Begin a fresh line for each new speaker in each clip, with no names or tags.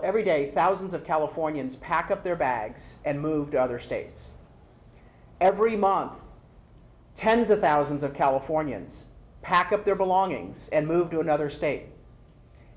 every day, thousands of Californians pack up their bags and move to other states. Every month, tens of thousands of Californians pack up their belongings and move to another state.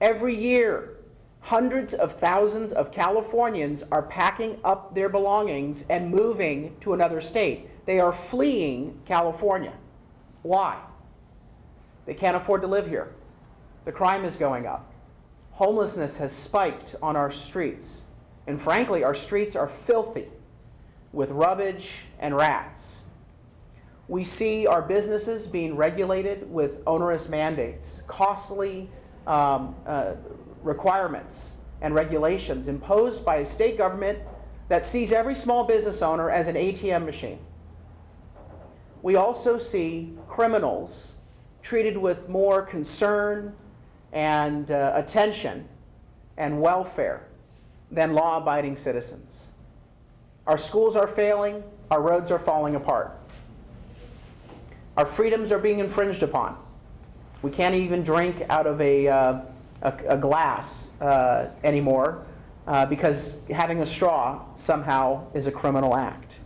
Every year, hundreds of thousands of Californians are packing up their belongings and moving to another state. They are fleeing California. Why? They can't afford to live here. The crime is going up. Homelessness has spiked on our streets. And frankly, our streets are filthy with rubbish and rats. We see our businesses being regulated with onerous mandates, costly requirements and regulations imposed by a state government that sees every small business owner as an ATM machine. We also see criminals treated with more concern and attention and welfare than law-abiding citizens. Our schools are failing, our roads are falling apart. Our freedoms are being infringed upon. We can't even drink out of a glass anymore because having a straw somehow is a criminal act.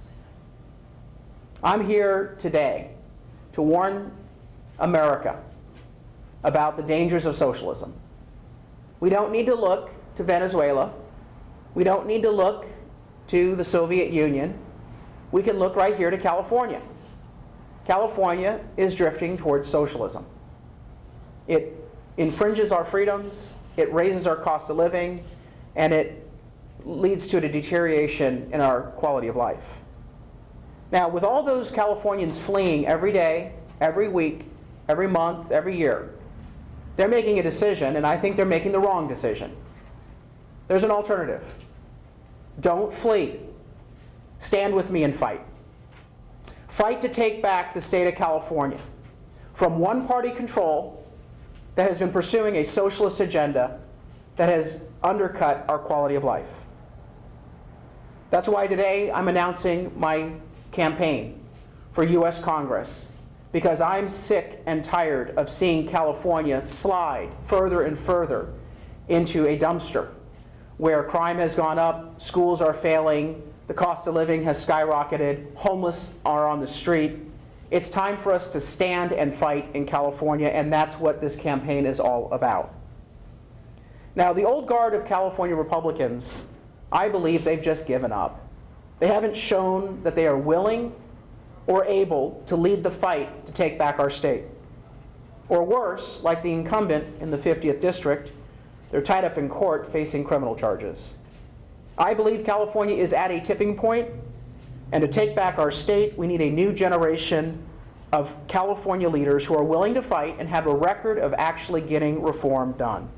I'm here today to warn America about the dangers of socialism. We don't need to look to Venezuela. We don't need to look to the Soviet Union. We can look right here to California. California is drifting towards socialism. It infringes our freedoms, it raises our cost of living, and it leads to a deterioration in our quality of life. Now, with all those Californians fleeing every day, every week, every month, every year, they're making a decision, and I think they're making the wrong decision. There's an alternative. Don't flee. Stand with me and fight. Fight to take back the state of California from one-party control that has been pursuing a socialist agenda that has undercut our quality of life. That's why today I'm announcing my campaign for U.S. Congress, because I'm sick and tired of seeing California slide further and further into a dumpster where crime has gone up, schools are failing, the cost of living has skyrocketed, homeless are on the street. It's time for us to stand and fight in California, and that's what this campaign is all about. Now, the old guard of California Republicans, I believe they've just given up. They haven't shown that they are willing or able to lead the fight to take back our state. Or worse, like the incumbent in the 50th District, they're tied up in court facing criminal charges. I believe California is at a tipping point, and to take back our state, we need a new generation of California leaders who are willing to fight and have a record of actually getting reform done.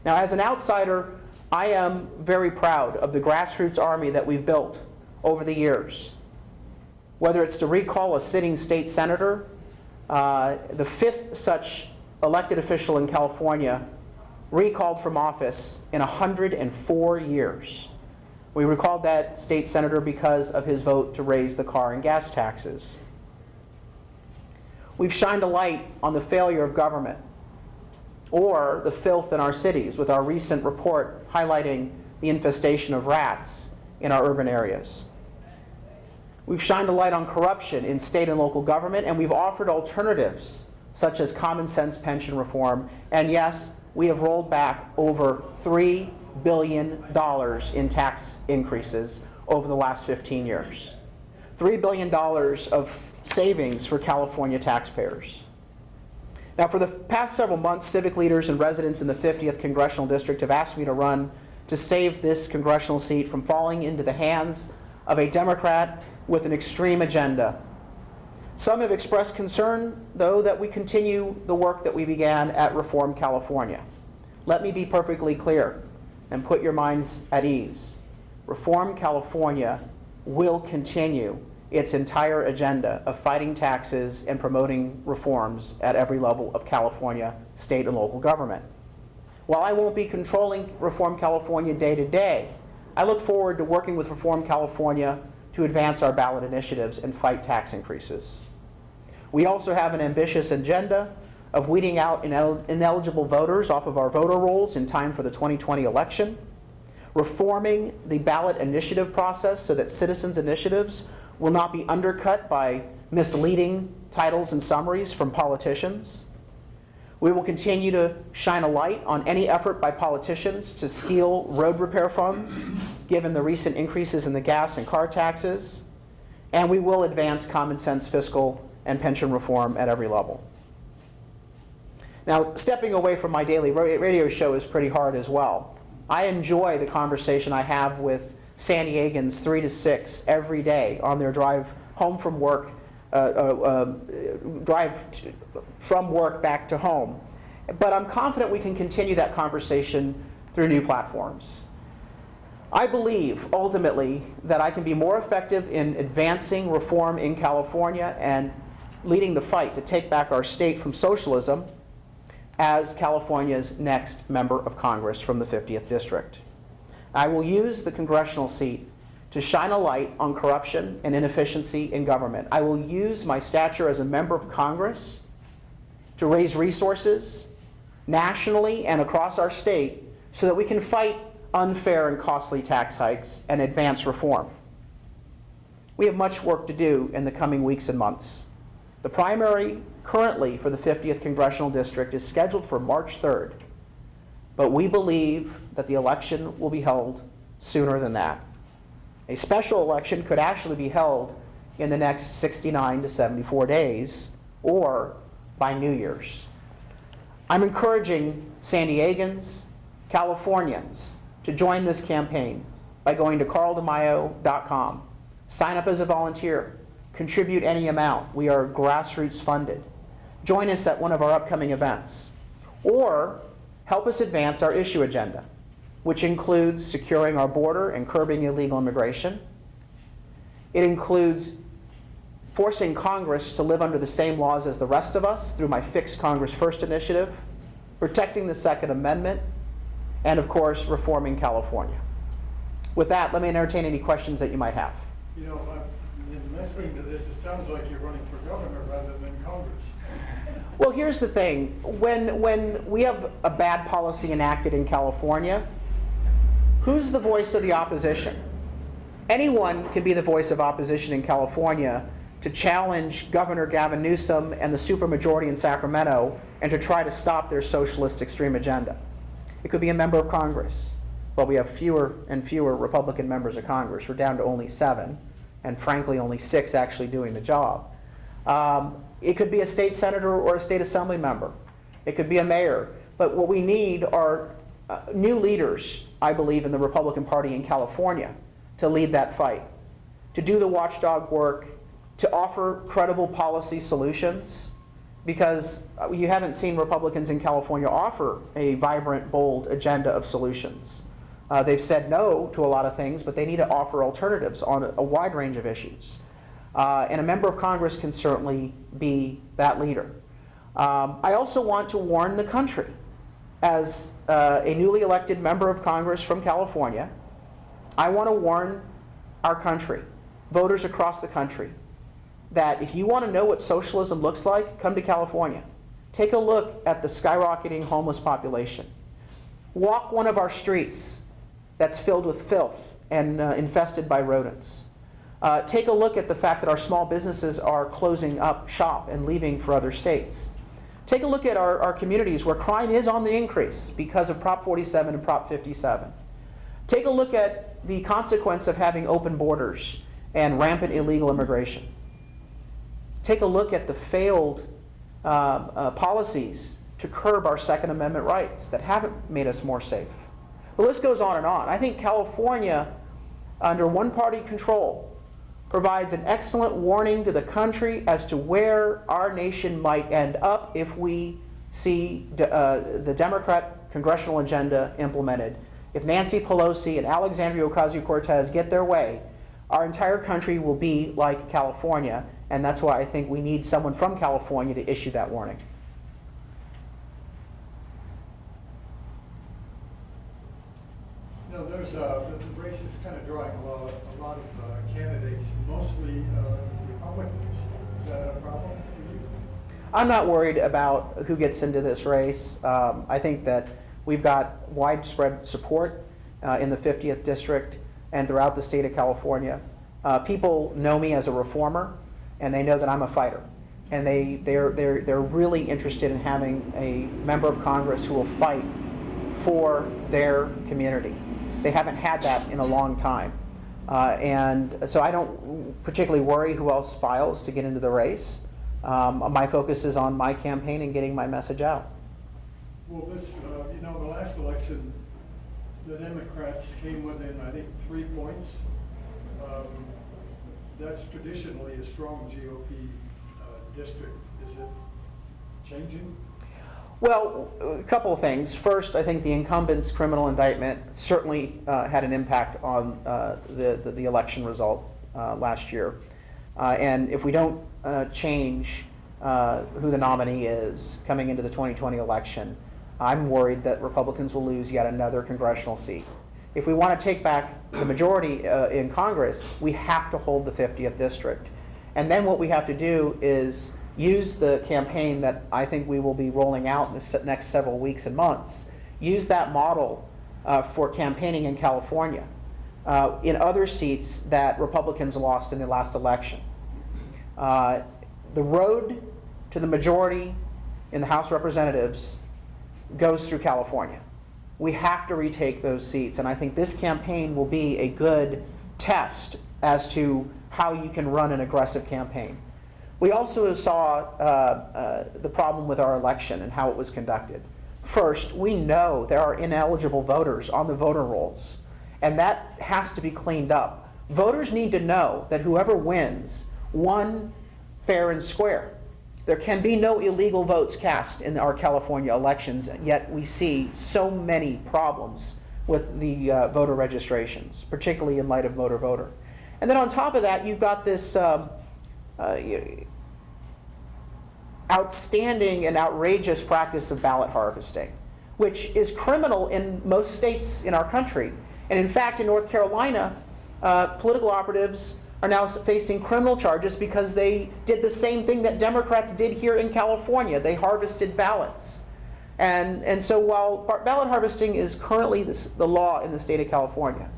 Now, as an outsider, I am very proud of the grassroots army that we've built over the years. Whether it's to recall a sitting state senator, the fifth such elected official in California recalled from office in 104 years. We recalled that state senator because of his vote to raise the car and gas taxes. We've shined a light on the failure of government or the filth in our cities with our recent report highlighting the infestation of rats in our urban areas. We've shined a light on corruption in state and local government, and we've offered alternatives such as common sense pension reform. And yes, we have rolled back over $3 billion in tax increases over the last 15 years. $3 billion of savings for California taxpayers. Now, for the past several months, civic leaders and residents in the 50th Congressional District have asked me to run to save this congressional seat from falling into the hands of a Democrat with an extreme agenda. Some have expressed concern, though, that we continue the work that we began at Reform California. Let me be perfectly clear and put your minds at ease. Reform California will continue its entire agenda of fighting taxes and promoting reforms at every level of California, state and local government. While I won't be controlling Reform California day to day, I look forward to working with Reform California to advance our ballot initiatives and fight tax increases. We also have an ambitious agenda of weeding out ineligible voters off of our voter rolls in time for the 2020 election. reforming the ballot initiative process so that citizens' initiatives will not be undercut by misleading titles and summaries from politicians. We will continue to shine a light on any effort by politicians to steal road repair funds, given the recent increases in the gas and car taxes. And we will advance common sense fiscal and pension reform at every level. Now, stepping away from my daily radio show is pretty hard as well. I enjoy the conversation I have with San Diegans 3 to 6 every day on their drive home from work, from work back to home. But I'm confident we can continue that conversation through new platforms. I believe, ultimately, that I can be more effective in advancing reform in California and leading the fight to take back our state from socialism as California's next member of Congress from the 50th District. I will use the congressional seat to shine a light on corruption and inefficiency in government. I will use my stature as a member of Congress to raise resources nationally and across our state so that we can fight unfair and costly tax hikes and advance reform. We have much work to do in the coming weeks and months. The primary currently for the 50th Congressional District is scheduled for March 3rd, but we believe that the election will be held sooner than that. A special election could actually be held in the next 69 to 74 days or by New Year's. I'm encouraging San Diegans, Californians to join this campaign by going to carldemaio.com. Sign up as a volunteer. Contribute any amount. We are grassroots funded. Join us at one of our upcoming events. Or help us advance our issue agenda, which includes securing our border and curbing illegal immigration. It includes forcing Congress to live under the same laws as the rest of us through my Fix Congress First initiative, protecting the Second Amendment, and of course, reforming California. With that, let me entertain any questions that you might have.
You know, in listening to this, it sounds like you're running for governor rather than Congress.
Well, here's the thing. When we have a bad policy enacted in California, who's the voice of the opposition? Anyone can be the voice of opposition in California to challenge Governor Gavin Newsom and the supermajority in Sacramento and to try to stop their socialist extreme agenda. It could be a member of Congress. Well, we have fewer and fewer Republican members of Congress. We're down to only 7, and frankly, only 6 actually doing the job. It could be a state senator or a state assembly member. It could be a mayor. But what we need are new leaders, I believe, in the Republican Party in California to lead that fight, to do the watchdog work, to offer credible policy solutions, because you haven't seen Republicans in California offer a vibrant, bold agenda of solutions. They've said no to a lot of things, but they need to offer alternatives on a wide range of issues. And a member of Congress can certainly be that leader. I also want to warn the country, as a newly elected member of Congress from California, I want to warn our country, voters across the country, that if you want to know what socialism looks like, come to California. Take a look at the skyrocketing homeless population. Walk one of our streets that's filled with filth and infested by rodents. Take a look at the fact that our small businesses are closing up shop and leaving for other states. Take a look at our communities where crime is on the increase because of Prop 47 and Prop 57. Take a look at the consequence of having open borders and rampant illegal immigration. Take a look at the failed policies to curb our Second Amendment rights that haven't made us more safe. The list goes on and on. I think California, under one-party control, provides an excellent warning to the country as to where our nation might end up if we see the Democrat congressional agenda implemented. If Nancy Pelosi and Alexandria Ocasio-Cortez get their way, our entire country will be like California, and that's why I think we need someone from California to issue that warning.
You know, there's the race is kind of drawing a lot of candidates, mostly Republicans. Is that a problem for you?
I'm not worried about who gets into this race. I think that we've got widespread support in the 50th District and throughout the state of California. People know me as a reformer, and they know that I'm a fighter. And they're really interested in having a member of Congress who will fight for their community. They haven't had that in a long time. And so I don't particularly worry who else files to get into the race. My focus is on my campaign and getting my message out.
Well, this, the last election, the Democrats came within, I think, 3 points. That's traditionally a strong GOP district. Is it changing?
Well, a couple of things. First, I think the incumbent's criminal indictment certainly had an impact on the election result last year. And if we don't change who the nominee is coming into the 2020 election, I'm worried that Republicans will lose yet another congressional seat. If we want to take back the majority in Congress, we have to hold the 50th district. And then what we have to do is use the campaign that I think we will be rolling out in the next several weeks and months, use that model for campaigning in California, in other seats that Republicans lost in the last election. The road to the majority in the House of Representatives goes through California. We have to retake those seats, and I think this campaign will be a good test as to how you can run an aggressive campaign. We also saw the problem with our election and how it was conducted. First, we know there are ineligible voters on the voter rolls, and that has to be cleaned up. Voters need to know that whoever wins won fair and square. There can be no illegal votes cast in our California elections, yet we see so many problems with the voter registrations, particularly in light of motor voter. And then on top of that, you've got this outstanding and outrageous practice of ballot harvesting, which is criminal in most states in our country. And in fact, in North Carolina, political operatives are now facing criminal charges because they did the same thing that Democrats did here in California. They harvested ballots. And so while ballot harvesting is currently the law in the state of California,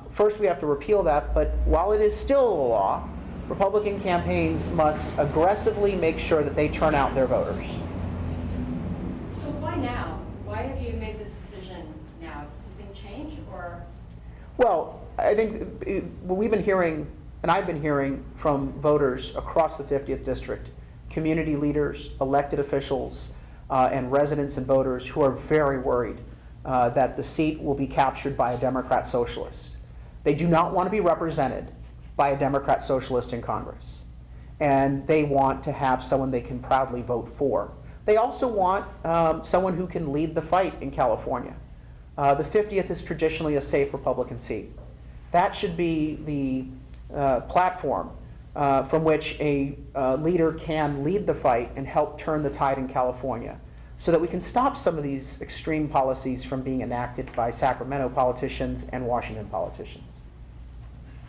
first we have to repeal that, but while it is still a law, Republican campaigns must aggressively make sure that they turn out their voters.
So why now? Why have you made this decision now? Has something changed, or?
Well, I think what we've been hearing, and I've been hearing from voters across the 50th District, community leaders, elected officials, and residents and voters who are very worried that the seat will be captured by a Democrat socialist. They do not want to be represented by a Democrat socialist in Congress. And they want to have someone they can proudly vote for. They also want someone who can lead the fight in California. The 50th is traditionally a safe Republican seat. That should be the platform from which a leader can lead the fight and help turn the tide in California, so that we can stop some of these extreme policies from being enacted by Sacramento politicians and Washington politicians.